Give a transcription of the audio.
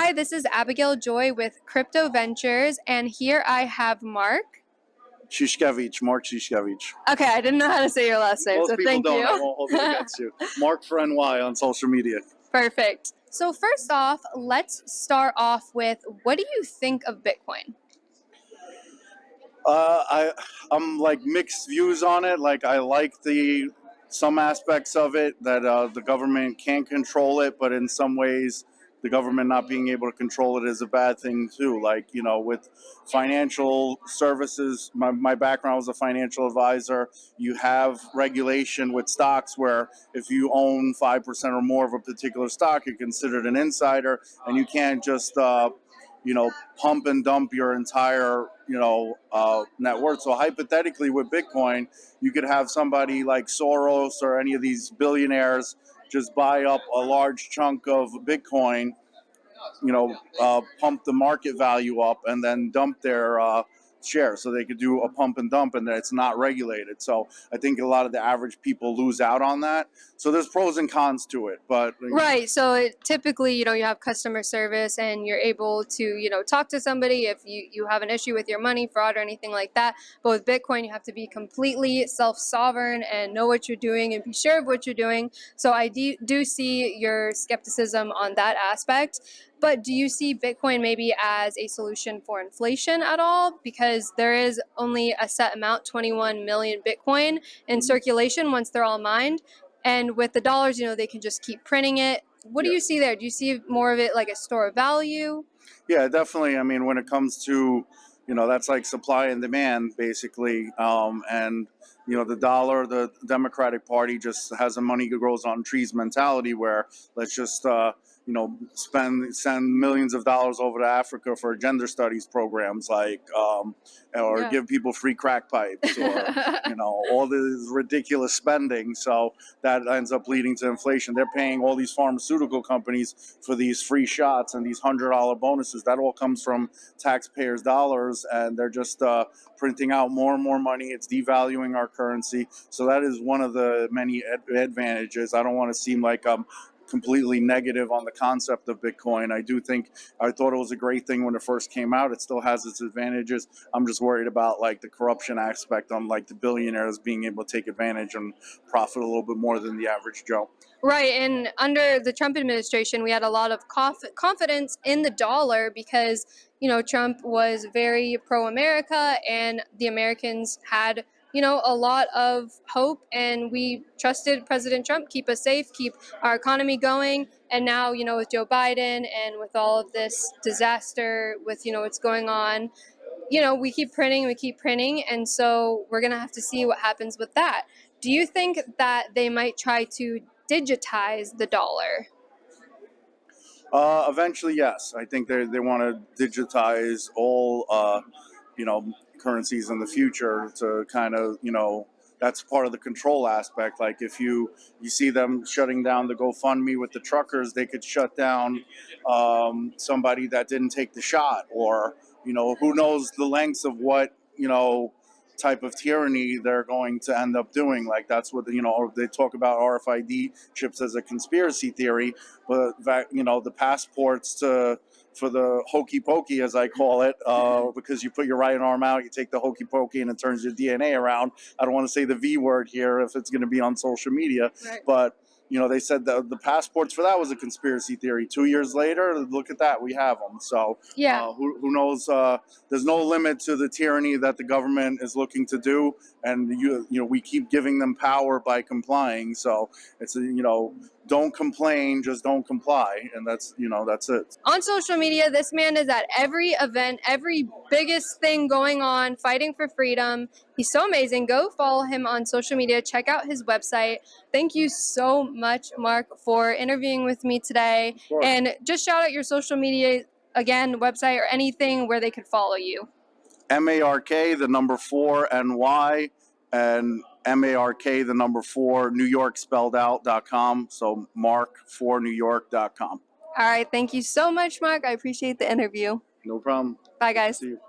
Hi, this is Abigail Joy with Crypto Ventures, and here I have Mark. Szuszkiewicz, Mark Szuszkiewicz. Okay, I didn't know how to say your last name, Most so people thank don't. you. I won't hold it against you. Mark for NY on social media. Perfect. So first off, let's start off with, what do you think of Bitcoin? I'm like mixed views on it. Like I like some aspects of it that the government can control it, but in some ways the government not being able to control it is a bad thing too. Like, with financial services, my background was a financial advisor. You have regulation with stocks where if you own 5% or more of a particular stock, you're considered an insider, and you can't just pump and dump your entire, net worth. So hypothetically with Bitcoin, you could have somebody like Soros or any of these billionaires just buy up a large chunk of Bitcoin, pump the market value up and then dump their share. So they could do a pump and dump and it's not regulated. So I think a lot of the average people lose out on that. So there's pros and cons to it. But Right. So typically, you have customer service and you're able to, talk to somebody if you have an issue with your money, fraud, or anything like that. But with Bitcoin, you have to be completely self-sovereign and know what you're doing and be sure of what you're doing. So I do see your skepticism on that aspect. But do you see Bitcoin maybe as a solution for inflation at all? Because there is only a set amount, 21 million Bitcoin in circulation once they're all mined. And with the dollars, they can just keep printing it. What do you see there? Do you see more of it like a store of value? Yeah, definitely. I mean, when it comes to, that's like supply and demand, basically. And, the dollar, the Democratic Party just has a money grows on trees mentality where let's just, send millions of dollars over to Africa for gender studies programs, like, or give people free crack pipes, or, all this ridiculous spending. So that ends up leading to inflation. They're paying all these pharmaceutical companies for these free shots and these $100 bonuses. That all comes from taxpayers' dollars, and they're just printing out more and more money. It's devaluing our currency. So that is one of the many advantages. I don't want to seem like I'm completely negative on the concept of Bitcoin. I thought it was a great thing when it first came out. It still has its advantages. I'm just worried about like the corruption aspect on like the billionaires being able to take advantage and profit a little bit more than the average Joe. Right. And under the Trump administration, we had a lot of confidence in the dollar because, Trump was very pro-America and the Americans had a lot of hope, and we trusted President Trump, keep us safe, keep our economy going. And now, with Joe Biden and with all of this disaster with, what's going on, we keep printing. And so we're going to have to see what happens with that. Do you think that they might try to digitize the dollar? Eventually, yes. I think they want to digitize all, currencies in the future to kind of, that's part of the control aspect. Like if you see them shutting down the GoFundMe with the truckers, they could shut down somebody that didn't take the shot, or, who knows the lengths of what, type of tyranny they're going to end up doing. Like that's what they talk about RFID chips as a conspiracy theory, but that the passports for the hokey pokey, as I call it, because you put your right arm out, you take the hokey pokey, and it turns your DNA around. I don't want to say the V word here if it's going to be on social media, Right. But they said the passports for that was a conspiracy theory. 2 years later, look at that, we have them. So Yeah. who knows? There's no limit to the tyranny that the government is looking to do, and we keep giving them power by complying. So it's don't complain, just don't comply, and that's it. On social media, this man is at every event, every biggest thing going on, fighting for freedom. He's so amazing. Go follow him on social media. Check out his website. Thank you so much, Mark, for interviewing with me today. And just shout out your social media again, website, or anything where they could follow you. MARK, the number 4 NY, and MARK, the number 4 New York spelled out.com. So mark4newyork.com. All right. Thank you so much, Mark. I appreciate the interview. No problem. Bye, guys. See you.